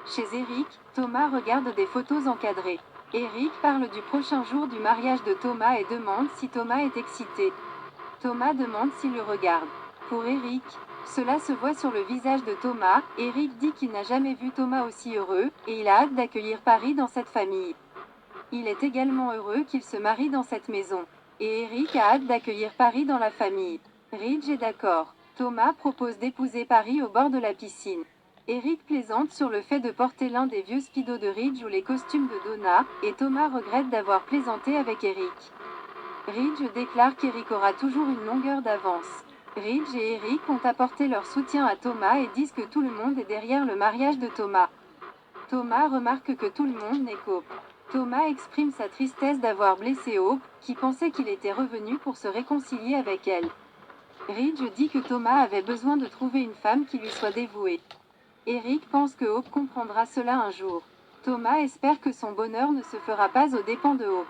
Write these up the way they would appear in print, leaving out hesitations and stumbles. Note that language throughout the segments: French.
Chez Eric, Thomas regarde des photos encadrées. Eric parle du prochain jour du mariage de Thomas et demande si Thomas est excité. Thomas demande s'il le regarde. Pour Eric, cela se voit sur le visage de Thomas. Eric dit qu'il n'a jamais vu Thomas aussi heureux, et il a hâte d'accueillir Paris dans cette famille. Il est également heureux qu'il se marie dans cette maison. Et Eric a hâte d'accueillir Paris dans la famille. Ridge est d'accord. Thomas propose d'épouser Paris au bord de la piscine. Eric plaisante sur le fait de porter l'un des vieux speedos de Ridge ou les costumes de Donna, et Thomas regrette d'avoir plaisanté avec Eric. Ridge déclare qu'Eric aura toujours une longueur d'avance. Ridge et Eric ont apporté leur soutien à Thomas et disent que tout le monde est derrière le mariage de Thomas. Thomas remarque que tout le monde n'est qu'Hope. Thomas exprime sa tristesse d'avoir blessé Hope, qui pensait qu'il était revenu pour se réconcilier avec elle. Ridge dit que Thomas avait besoin de trouver une femme qui lui soit dévouée. Eric pense que Hope comprendra cela un jour. Thomas espère que son bonheur ne se fera pas aux dépens de Hope.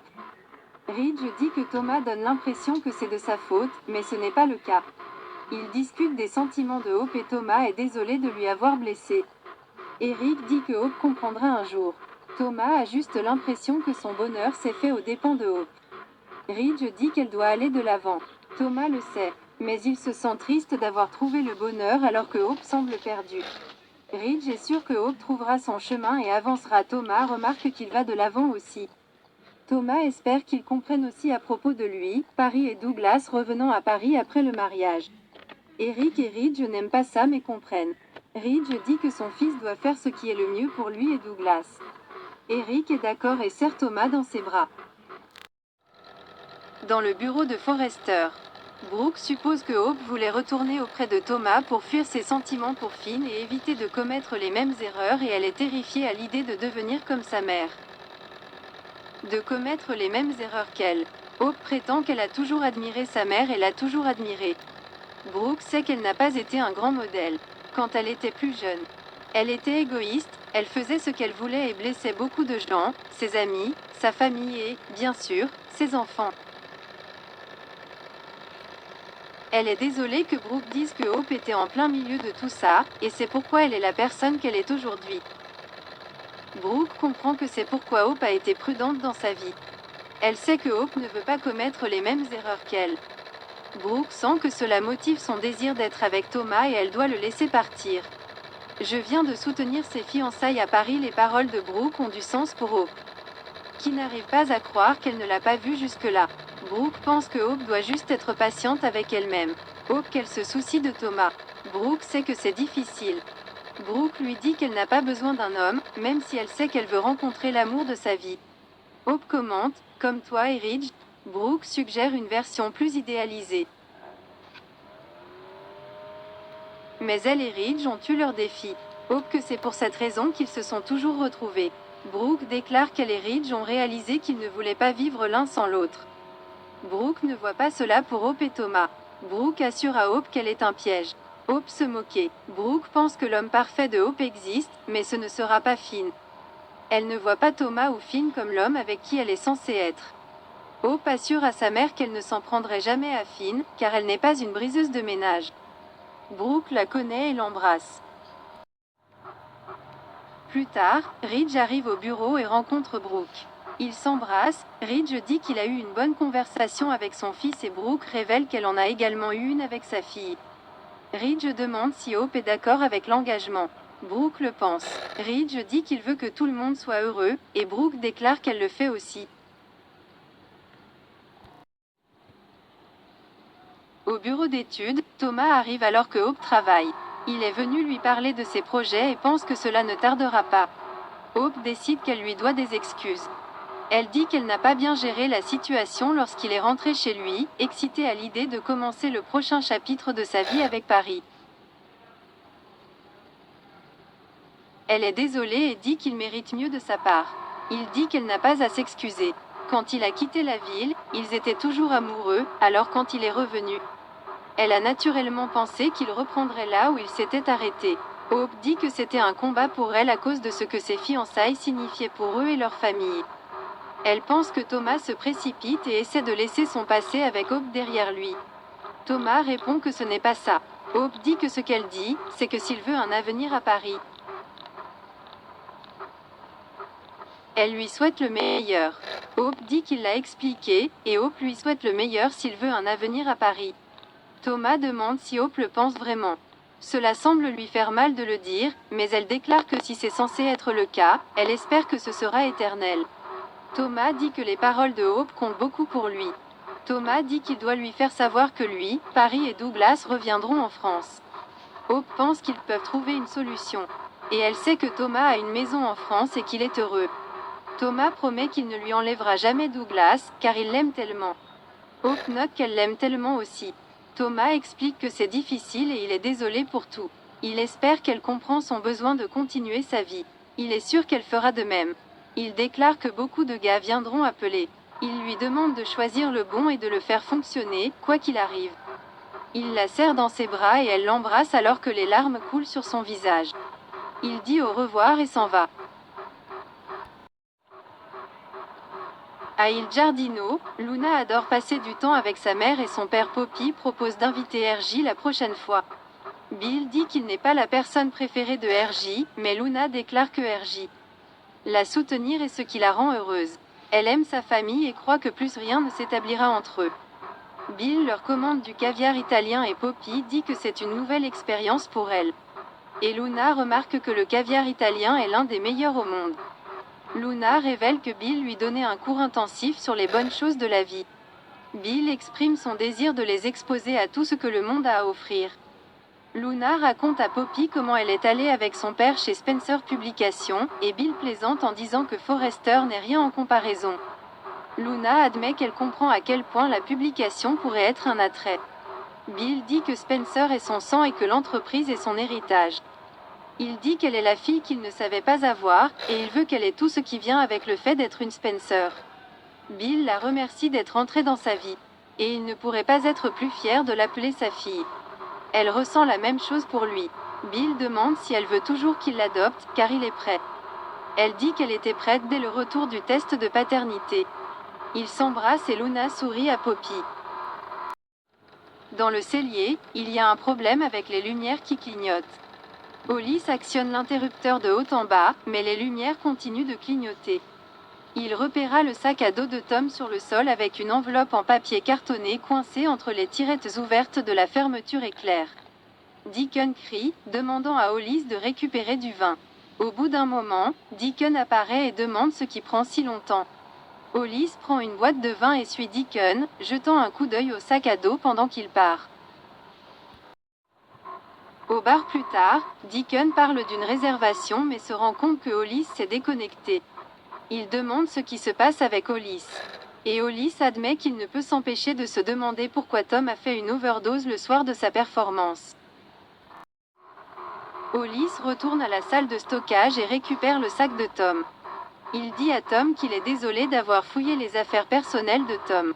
Ridge dit que Thomas donne l'impression que c'est de sa faute, mais ce n'est pas le cas. Ils discutent des sentiments de Hope et Thomas est désolé de lui avoir blessé. Eric dit que Hope comprendra un jour. Thomas a juste l'impression que son bonheur s'est fait aux dépens de Hope. Ridge dit qu'elle doit aller de l'avant. Thomas le sait, mais il se sent triste d'avoir trouvé le bonheur alors que Hope semble perdue. Ridge est sûr que Hope trouvera son chemin et avancera. Thomas remarque qu'il va de l'avant aussi. Thomas espère qu'il comprenne aussi à propos de lui, Paris et Douglas revenant à Paris après le mariage. Eric et Ridge n'aiment pas ça mais comprennent. Ridge dit que son fils doit faire ce qui est le mieux pour lui et Douglas. Eric est d'accord et serre Thomas dans ses bras. Dans le bureau de Forrester, Brooke suppose que Hope voulait retourner auprès de Thomas pour fuir ses sentiments pour Finn et éviter de commettre les mêmes erreurs et elle est terrifiée à l'idée de devenir comme sa mère. De commettre les mêmes erreurs qu'elle. Hope prétend qu'elle a toujours admiré sa mère et l'a toujours admirée. Brooke sait qu'elle n'a pas été un grand modèle quand elle était plus jeune. Elle était égoïste, elle faisait ce qu'elle voulait et blessait beaucoup de gens, ses amis, sa famille et, bien sûr, ses enfants. Elle est désolée que Brooke dise que Hope était en plein milieu de tout ça, et c'est pourquoi elle est la personne qu'elle est aujourd'hui. Brooke comprend que c'est pourquoi Hope a été prudente dans sa vie. Elle sait que Hope ne veut pas commettre les mêmes erreurs qu'elle. Brooke sent que cela motive son désir d'être avec Thomas et elle doit le laisser partir. Je viens de soutenir ses fiançailles à Paris. Les paroles de Brooke ont du sens pour Hope, qui n'arrive pas à croire qu'elle ne l'a pas vu jusque-là. Brooke pense que Hope doit juste être patiente avec elle-même. Hope qu'elle se soucie de Thomas. Brooke sait que c'est difficile. Brooke lui dit qu'elle n'a pas besoin d'un homme, même si elle sait qu'elle veut rencontrer l'amour de sa vie. Hope commente, comme toi et Ridge, Brooke suggère une version plus idéalisée. Mais elle et Ridge ont eu leur défi. Hope que c'est pour cette raison qu'ils se sont toujours retrouvés. Brooke déclare qu'elle et Ridge ont réalisé qu'ils ne voulaient pas vivre l'un sans l'autre. Brooke ne voit pas cela pour Hope et Thomas. Brooke assure à Hope qu'elle est un piège. Hope se moquait. Brooke pense que l'homme parfait de Hope existe, mais ce ne sera pas Finn. Elle ne voit pas Thomas ou Finn comme l'homme avec qui elle est censée être. Hope assure à sa mère qu'elle ne s'en prendrait jamais à Finn, car elle n'est pas une briseuse de ménage. Brooke la connaît et l'embrasse. Plus tard, Ridge arrive au bureau et rencontre Brooke. Ils s'embrassent, Ridge dit qu'il a eu une bonne conversation avec son fils et Brooke révèle qu'elle en a également eu une avec sa fille. Ridge demande si Hope est d'accord avec l'engagement. Brooke le pense. Ridge dit qu'il veut que tout le monde soit heureux, et Brooke déclare qu'elle le fait aussi. Au bureau d'études, Thomas arrive alors que Hope travaille. Il est venu lui parler de ses projets et pense que cela ne tardera pas. Hope décide qu'elle lui doit des excuses. Elle dit qu'elle n'a pas bien géré la situation lorsqu'il est rentré chez lui, excitée à l'idée de commencer le prochain chapitre de sa vie avec Paris. Elle est désolée et dit qu'il mérite mieux de sa part. Il dit qu'elle n'a pas à s'excuser. Quand il a quitté la ville, ils étaient toujours amoureux, alors quand il est revenu, elle a naturellement pensé qu'il reprendrait là où il s'était arrêté. Hope dit que c'était un combat pour elle à cause de ce que ses fiançailles signifiaient pour eux et leur famille. Elle pense que Thomas se précipite et essaie de laisser son passé avec Hope derrière lui. Thomas répond que ce n'est pas ça. Hope dit que ce qu'elle dit, c'est que s'il veut un avenir à Paris, Elle lui souhaite le meilleur. Hope dit qu'il l'a expliqué, et Hope lui souhaite le meilleur s'il veut un avenir à Paris. Thomas demande si Hope le pense vraiment. Cela semble lui faire mal de le dire, mais elle déclare que si c'est censé être le cas, elle espère que ce sera éternel. Thomas dit que les paroles de Hope comptent beaucoup pour lui. Thomas dit qu'il doit lui faire savoir que lui, Paris et Douglas reviendront en France. Hope pense qu'ils peuvent trouver une solution. Et elle sait que Thomas a une maison en France et qu'il est heureux. Thomas promet qu'il ne lui enlèvera jamais Douglas, car il l'aime tellement. Hope note qu'elle l'aime tellement aussi. Thomas explique que c'est difficile et il est désolé pour tout. Il espère qu'elle comprend son besoin de continuer sa vie. Il est sûr qu'elle fera de même. Il déclare que beaucoup de gars viendront appeler. Il lui demande de choisir le bon et de le faire fonctionner, quoi qu'il arrive. Il la serre dans ses bras et elle l'embrasse alors que les larmes coulent sur son visage. Il dit au revoir et s'en va. À Il Giardino, Luna adore passer du temps avec sa mère et son père Poppy propose d'inviter RJ la prochaine fois. Bill dit qu'il n'est pas la personne préférée de RJ, mais Luna déclare que RJ la soutenir est ce qui la rend heureuse. Elle aime sa famille et croit que plus rien ne s'établira entre eux. Bill leur commande du caviar italien et Poppy dit que c'est une nouvelle expérience pour elle. Et Luna remarque que le caviar italien est l'un des meilleurs au monde. Luna révèle que Bill lui donnait un cours intensif sur les bonnes choses de la vie. Bill exprime son désir de les exposer à tout ce que le monde a à offrir. Luna raconte à Poppy comment elle est allée avec son père chez Spencer Publications, et Bill plaisante en disant que Forrester n'est rien en comparaison. Luna admet qu'elle comprend à quel point la publication pourrait être un attrait. Bill dit que Spencer est son sang et que l'entreprise est son héritage. Il dit qu'elle est la fille qu'il ne savait pas avoir, et il veut qu'elle ait tout ce qui vient avec le fait d'être une Spencer. Bill la remercie d'être entrée dans sa vie. Et il ne pourrait pas être plus fier de l'appeler sa fille. Elle ressent la même chose pour lui. Bill demande si elle veut toujours qu'il l'adopte, car il est prêt. Elle dit qu'elle était prête dès le retour du test de paternité. Ils s'embrassent et Luna sourit à Poppy. Dans le cellier, il y a un problème avec les lumières qui clignotent. Hollis actionne l'interrupteur de haut en bas, mais les lumières continuent de clignoter. Il repéra le sac à dos de Tom sur le sol avec une enveloppe en papier cartonné coincée entre les tirettes ouvertes de la fermeture éclair. Deacon crie, demandant à Hollis de récupérer du vin. Au bout d'un moment, Deacon apparaît et demande ce qui prend si longtemps. Hollis prend une boîte de vin et suit Deacon, jetant un coup d'œil au sac à dos pendant qu'il part. Au bar plus tard, Deacon parle d'une réservation mais se rend compte que Hollis s'est déconnecté. Il demande ce qui se passe avec Hollis. Et Hollis admet qu'il ne peut s'empêcher de se demander pourquoi Tom a fait une overdose le soir de sa performance. Hollis retourne à la salle de stockage et récupère le sac de Tom. Il dit à Tom qu'il est désolé d'avoir fouillé les affaires personnelles de Tom.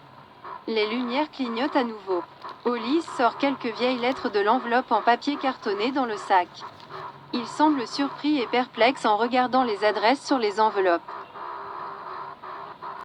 Les lumières clignotent à nouveau. Hollis sort quelques vieilles lettres de l'enveloppe en papier cartonné dans le sac. Il semble surpris et perplexe en regardant les adresses sur les enveloppes.